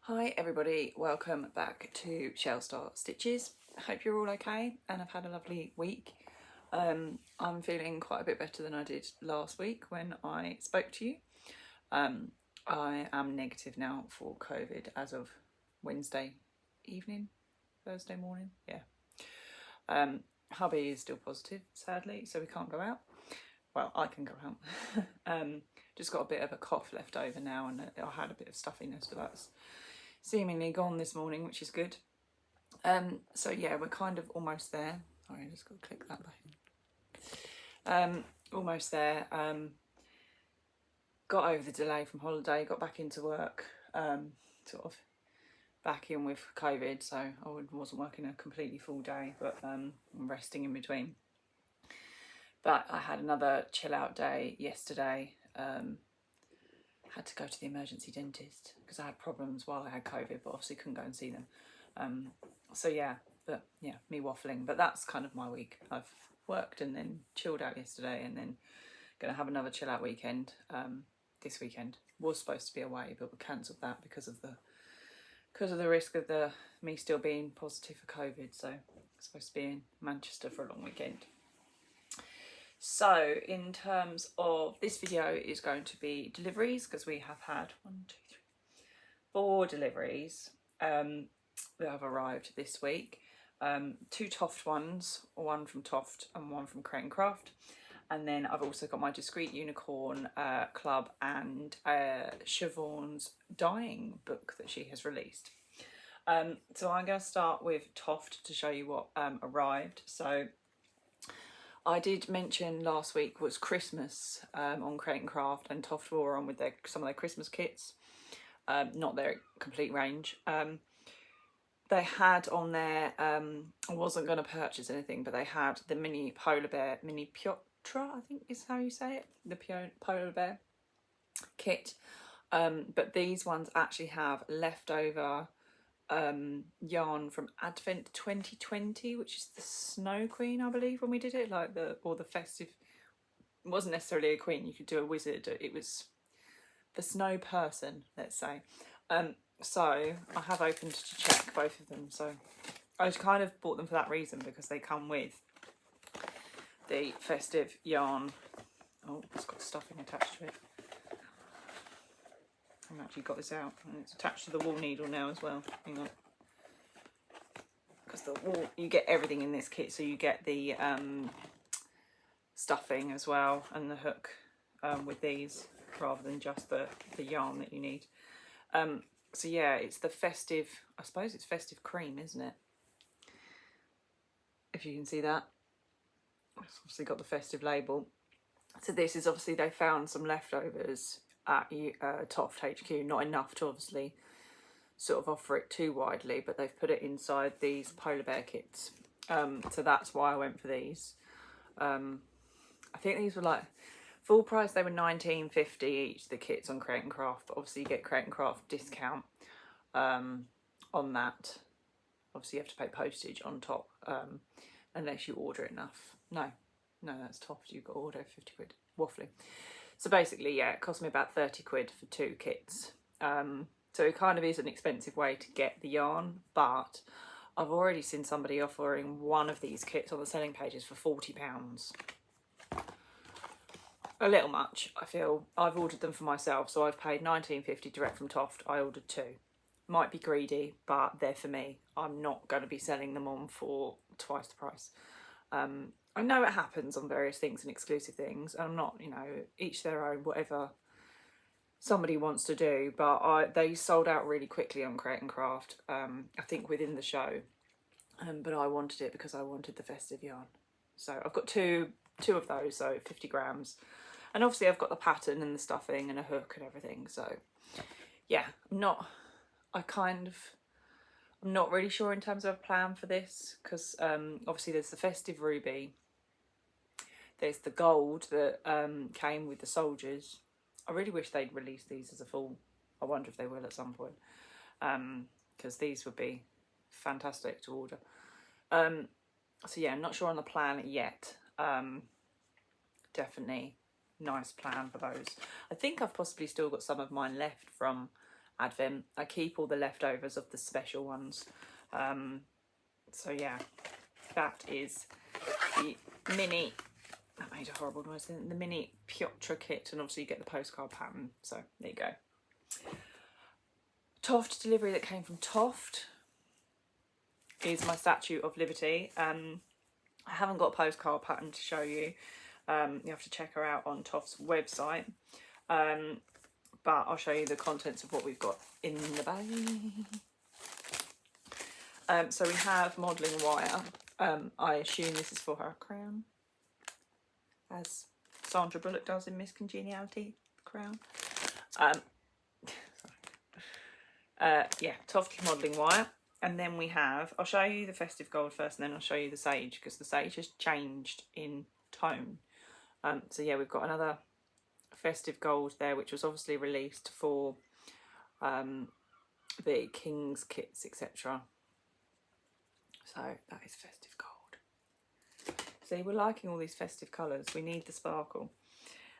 Hi everybody, welcome back to Shell Star Stitches. Hope you're all okay and I've had a lovely week. I'm feeling quite a bit better than I did last week when I spoke to you. I am negative now for COVID as of Wednesday evening, Thursday morning, yeah. Hubby is still positive, sadly, so we can't go out. Well, I can go out. Just got a bit of a cough left over now and I had a bit of stuffiness, but that's seemingly gone this morning, which is good. So yeah, we're kind of almost there. Sorry, I just got to click that button. Almost there. Got over the delay from holiday, got back into work, sort of back in with COVID, so I wasn't working a completely full day, but I'm resting in between. But I had another chill out day yesterday. Had to go to the emergency dentist because I had problems while I had COVID, but obviously couldn't go and see them. So yeah, but yeah, me waffling. But that's kind of my week. I've worked and then chilled out yesterday, and then gonna have another chill out weekend. This weekend was supposed to be away, but we cancelled that because of the risk of me still being positive for COVID. So I'm supposed to be in Manchester for a long weekend. So in terms of this video is going to be deliveries, because we have had 4 deliveries that have arrived this week. 2 Toft ones, one from Toft and one from Crate & Craft. And then I've also got my Discrete Unicorn club and Siobhans dyeing book that she has released. So I'm going to start with Toft to show you what arrived. So I did mention last week was Christmas on Crate & Craft, and Toft were on with some of their Christmas kits, not their complete range. They had on there, I wasn't going to purchase anything, but they had the mini polar bear, mini Piotra, I think is how you say it, the polar bear kit. But these ones actually have leftover yarn from Advent 2020, which is the Snow Queen, I believe, when we did it, like the festive. It wasn't necessarily a queen, you could do a wizard. It was the snow person, let's say. So I have opened to check both of them. So I kind of bought them for that reason, because they come with the festive yarn. Oh, it's got stuffing attached to it. I've actually got this out, and it's attached to the wool needle now as well. Hang on. Because the wool, you get everything in this kit, so you get the stuffing as well, and the hook with these, rather than just the yarn that you need. So yeah, it's the festive, I suppose it's festive cream, isn't it? If you can see that. It's obviously got the festive label. So this is obviously, they found some leftovers at Toft HQ, not enough to obviously sort of offer it too widely, but they've put it inside these polar bear kits. So that's why I went for these. I think these were like full price, they were $19.50 each, the kits on Crate & Craft, but obviously you get Crate & Craft discount on that. Obviously you have to pay postage on top, unless you order enough. No, that's Toft, you've got to order 50 quid, waffling. So basically, yeah, it cost me about 30 quid for 2 kits. So it kind of is an expensive way to get the yarn, but I've already seen somebody offering one of these kits on the selling pages for £40. A little much, I feel. I've ordered them for myself, so I've paid £19.50 direct from Toft. I ordered 2. Might be greedy, but they're for me. I'm not going to be selling them on for twice the price. I know it happens on various things and exclusive things. I'm not, each their own, whatever somebody wants to do. But they sold out really quickly on Crate & Craft, I think within the show. But I wanted it because I wanted the festive yarn. So I've got two of those, so 50 grams. And obviously I've got the pattern and the stuffing and a hook and everything. So yeah, I'm not really sure in terms of a plan for this, because obviously there's the festive ruby, there's the gold that came with the soldiers. I really wish they'd release these as a full. I wonder if they will at some point, because these would be fantastic to order. So yeah, I'm not sure on the plan yet. Definitely nice plan for those. I think I've possibly still got some of mine left from Advent. I keep all the leftovers of the special ones. So yeah, that is the mini, that made a horrible noise, the mini Piotr kit, and obviously you get the postcard pattern, so there you go. Toft delivery that came from Toft is my Statue of Liberty. I haven't got a postcard pattern to show you. You have to check her out on Toft's website. But I'll show you the contents of what we've got in the bag. So we have modelling wire. I assume this is for her crown, as Sandra Bullock does in Miss Congeniality, crown. Yeah, Toft modelling wire. And then we have, I'll show you the festive gold first, and then I'll show you the sage, because the sage has changed in tone. So yeah, we've got another festive gold there, which was obviously released for the King's kits, etc. So that is festive gold. See, we're liking all these festive colours. We need the sparkle.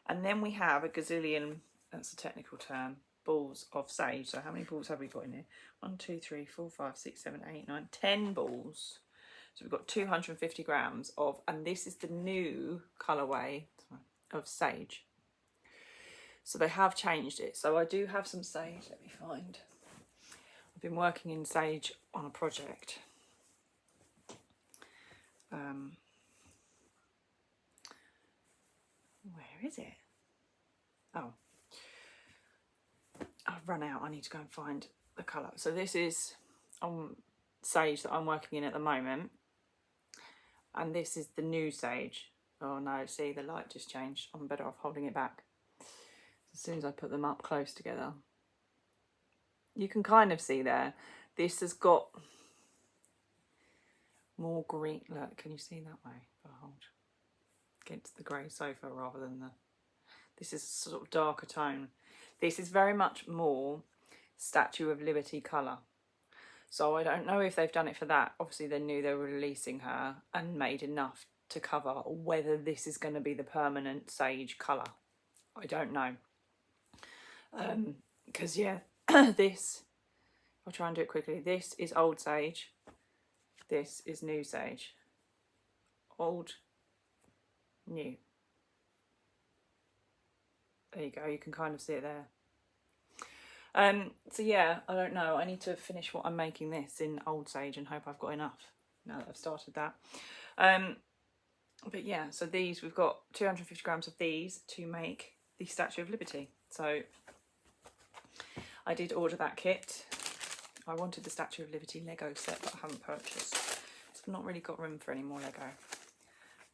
And then we have a gazillion, that's a technical term, balls of sage. So how many balls have we got in here? 1, 2, 3, 4, 5, 6, 7, 8, 9, 10 balls. So we've got 250 grams of, and this is the new colourway of sage. So they have changed it. So I do have some sage. Let me find. I've been working in sage on a project. Where is it? Oh, I've run out. I need to go and find the colour. So this is sage that I'm working in at the moment. And this is the new sage. Oh no, see, the light just changed. I'm better off holding it back. As soon as I put them up close together, you can kind of see there, this has got more green. Look, can you see that way? If I hold against the grey sofa rather than the, this is a sort of darker tone. This is very much more Statue of Liberty colour. So I don't know if they've done it for that. Obviously they knew they were releasing her and made enough to cover, whether this is going to be the permanent sage colour. I don't know. Because yeah, this, I'll try and do it quickly. This is old sage. This is new sage. Old, new. There you go, you can kind of see it there. So yeah, I don't know. I need to finish what I'm making this in old sage and hope I've got enough now that I've started that. But yeah, so these, we've got 250 grams of these to make the Statue of Liberty. So I did order that kit. I wanted the Statue of Liberty Lego set, but I haven't purchased. I've not really got room for any more Lego.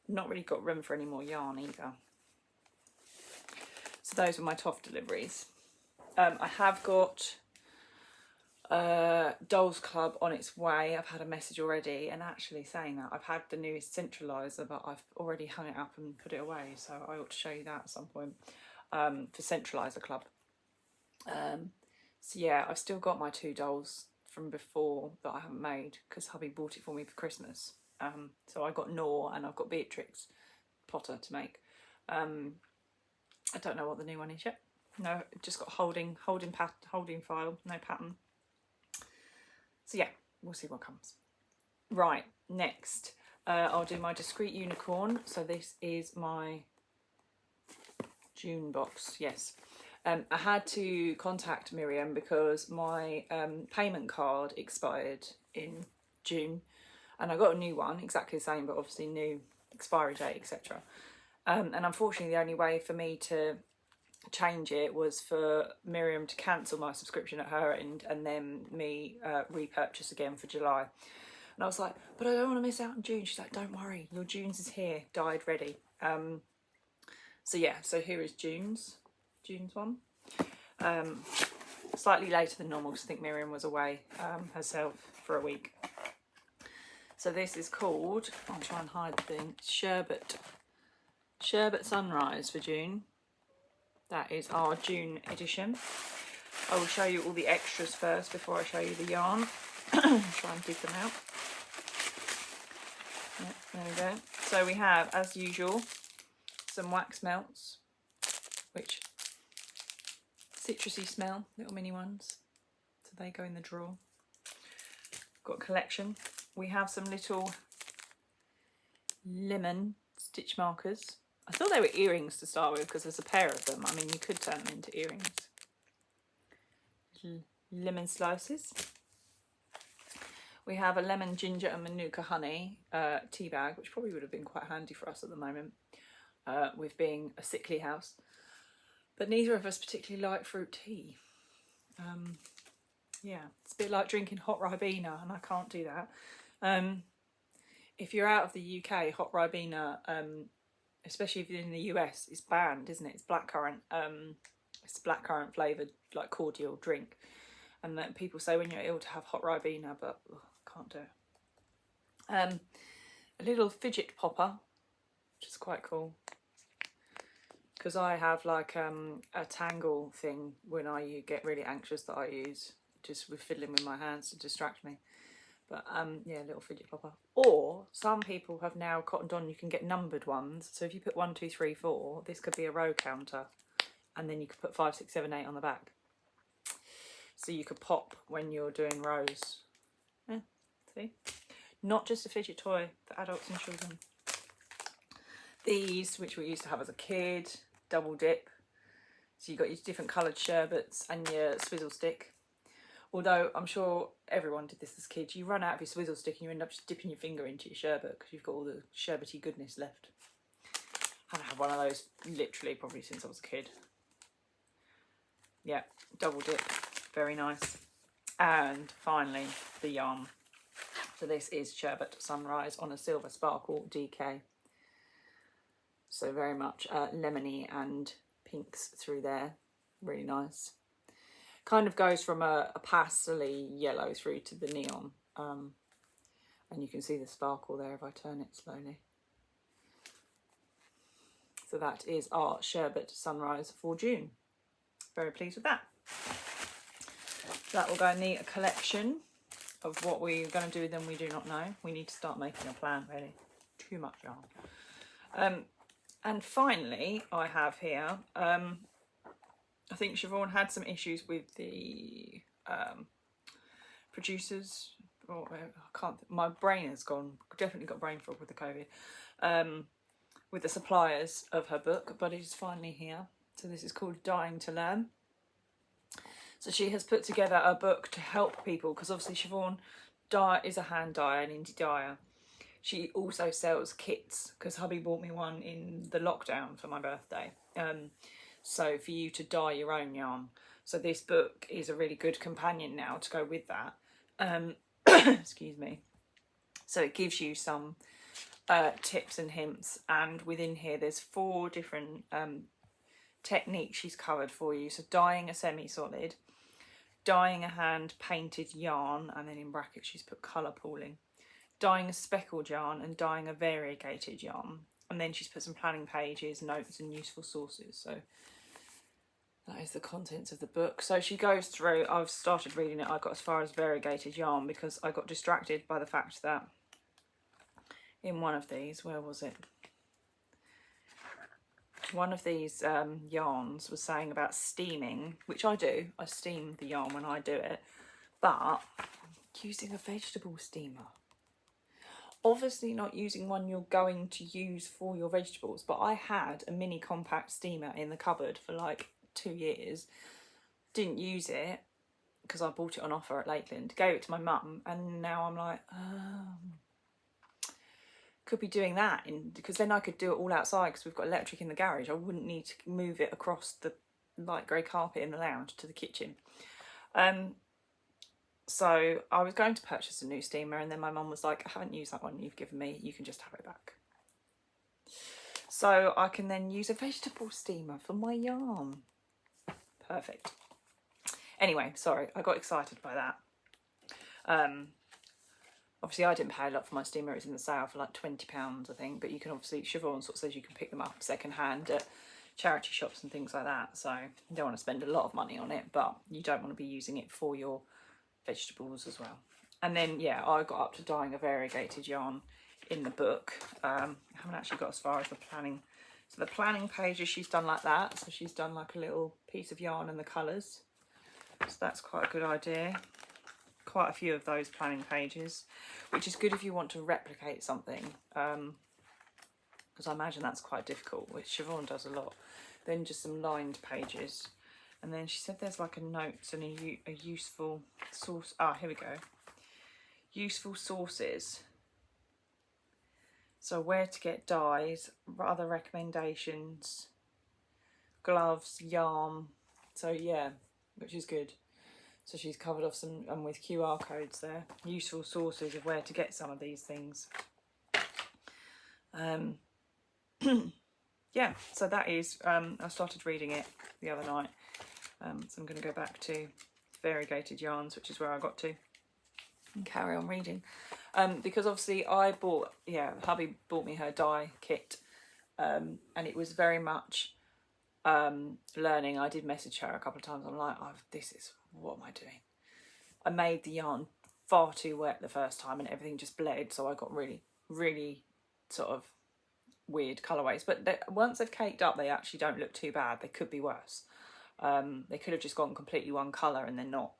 Not really got room for any more yarn either. So those were my Toft deliveries. I have got Dolls Club on its way. I've had a message already, and actually saying that, I've had the newest centraliser, but I've already hung it up and put it away, so I ought to show you that at some point, for Centraliser Club. So yeah, I've still got my 2 dolls from before that I haven't made, because hubby bought it for me for Christmas. So I got Nor and I've got Beatrix Potter to make. I don't know what the new one is yet. No, just got holding file, no pattern. So yeah, we'll see what comes. Right, next, I'll do my Discrete Unicorn. So this is my June box, yes. I had to contact Miriam because my payment card expired in June, and I got a new one, exactly the same, but obviously new expiry date, etc. And unfortunately, the only way for me to change it was for Miriam to cancel my subscription at her end, and then me repurchase again for July. And I was like, but I don't want to miss out on June. She's like, don't worry, your June's is here, dyed ready. So yeah, so here is June's one. Slightly later than normal because I think Miriam was away herself for a week. So this is called, I'll try and hide the thing, Sherbet Sunrise for June. That is our June edition. I will show you all the extras first before I show you the yarn. Try and dig them out. Yep, there we go. So we have, as usual, some wax melts, which citrusy smell, little mini ones. They go in the drawer. Got a collection. We have some little lemon stitch markers. I thought they were earrings to start with because there's a pair of them. I mean, you could turn them into earrings. Little lemon slices. We have a lemon, ginger and manuka honey tea bag, which probably would have been quite handy for us at the moment, with being a sickly house. But neither of us particularly like fruit tea. Yeah, it's a bit like drinking hot Ribena, and I can't do that. If you're out of the UK, hot Ribena, especially if you're in the US, is banned, isn't it? It's blackcurrant. It's a blackcurrant flavoured, like, cordial drink. And that people say when you're ill to have hot Ribena, but can't do it. A little fidget popper, which is quite cool. Because I have like a tangle thing when I get really anxious that I use, just with fiddling with my hands to distract me. But yeah, little fidget popper. Or some people have now cottoned on, you can get numbered ones. So if you put 1, 2, 3, 4, this could be a row counter. And then you could put 5, 6, 7, 8 on the back. So you could pop when you're doing rows. Yeah, see? Not just a fidget toy for adults and children. These, which we used to have as a kid, double dip. So you've got your different coloured sherbets and your swizzle stick. Although I'm sure everyone did this as kids. You run out of your swizzle stick and you end up just dipping your finger into your sherbet because you've got all the sherbety goodness left. I haven't had one of those literally probably since I was a kid. Yeah, double dip. Very nice. And finally, the yarn. So this is Sherbet Sunrise on a Silver Sparkle DK. So very much lemony and pinks through there. Really nice. Kind of goes from a pastel-y yellow through to the neon. And you can see the sparkle there if I turn it slowly. So that is our Sherbet Sunrise for June. Very pleased with that. That will go in the collection of what we're going to do with them. We do not know. We need to start making a plan, really. Too much yarn. And finally, I have here, I think Siobhan had some issues with the producers. Oh, I can't, my brain has gone, definitely got brain fog with the COVID. With the suppliers of her book, but it is finally here. So this is called Dying to Learn. So she has put together a book to help people, because obviously Siobhan is a hand dyer, an indie dyer. She also sells kits, because hubby bought me one in the lockdown for my birthday. So for you to dye your own yarn. So this book is a really good companion now to go with that. Excuse me. So it gives you some tips and hints, and within here there's 4 different techniques she's covered for you. So dyeing a semi-solid, dyeing a hand painted yarn, and then in brackets she's put colour pooling, dyeing a speckled yarn, and dyeing a variegated yarn. And then she's put some planning pages, notes and useful sources. So that is the contents of the book. So she goes through, I've started reading it, I got as far as variegated yarn because I got distracted by the fact that in one of these, where was it? One of these yarns was saying about steaming, which I do. I steam the yarn when I do it, but using a vegetable steamer. Obviously not using one you're going to use for your vegetables, but I had a mini compact steamer in the cupboard for like 2 years. Didn't use it because I bought it on offer at Lakeland. Gave it to my mum, and now I'm like, could be doing that, because then I could do it all outside because we've got electric in the garage. I wouldn't need to move it across the light grey carpet in the lounge to the kitchen. So I was going to purchase a new steamer, and then my mum was like, I haven't used that one you've given me, you can just have it back. So I can then use a vegetable steamer for my yarn. Perfect. Anyway, sorry, I got excited by that. Obviously, I didn't pay a lot for my steamer. It was in the sale for like £20, I think. But you can obviously, Siobhan sort of says you can pick them up second hand at charity shops and things like that. So you don't want to spend a lot of money on it, but you don't want to be using it for your vegetables as well. And then, yeah, I got up to dyeing a variegated yarn in the book. I haven't actually got as far as the planning. So the planning pages she's done like that. So she's done like a little piece of yarn and the colours. So that's quite a good idea. Quite a few of those planning pages, which is good if you want to replicate something, because I imagine that's quite difficult, which Siobhan does a lot. Then just some lined pages. And then she said there's like a notes and a useful source. Ah, here we go. Useful sources. So where to get dyes, other recommendations, gloves, yarn. So yeah, which is good. So she's covered off some, and with QR codes there, useful sources of where to get some of these things. Yeah, so that is, I started reading it the other night. So I'm going to go back to variegated yarns, which is where I got to, and carry on reading. Because obviously I bought, hubby bought me her dye kit, and it was very much learning. I did message her a couple of times. I'm like, what am I doing? I made the yarn far too wet the first time and everything just bled, so I got really, really sort of weird colourways. But once they've caked up, they actually don't look too bad. They could be worse. They could have just gone completely one colour and they're not.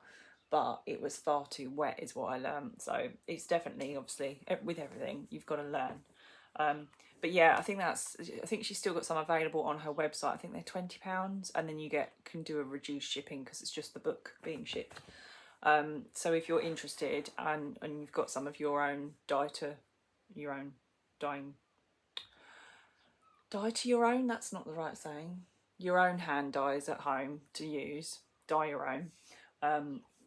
But it was far too wet is what I learned. So it's definitely, obviously, with everything, you've got to learn. But yeah, I think she's still got some available on her website. I think they're £20, and then you can do a reduced shipping because it's just the book being shipped. So if you're interested and you've got some of your own dye to your own, that's not the right saying. Your own hand dyes at home to use, dye your own.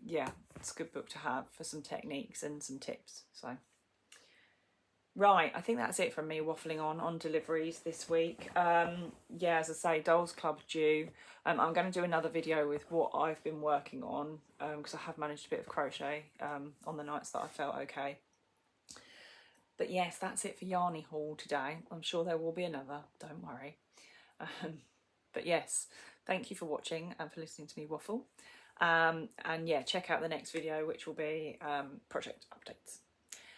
Yeah, it's a good book to have for some techniques and some tips. So, right, I think that's it from me waffling on deliveries this week. Yeah, as I say, Dolls Club due. I'm going to do another video with what I've been working on, because I have managed a bit of crochet on the nights that I felt okay. But yes, that's it for Yarny Haul today. I'm sure there will be another, don't worry. But yes, thank you for watching and for listening to me waffle. And yeah, check out the next video, which will be project updates.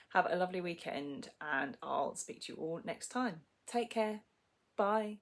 Have a lovely weekend, and I'll speak to you all next time. Take care. Bye.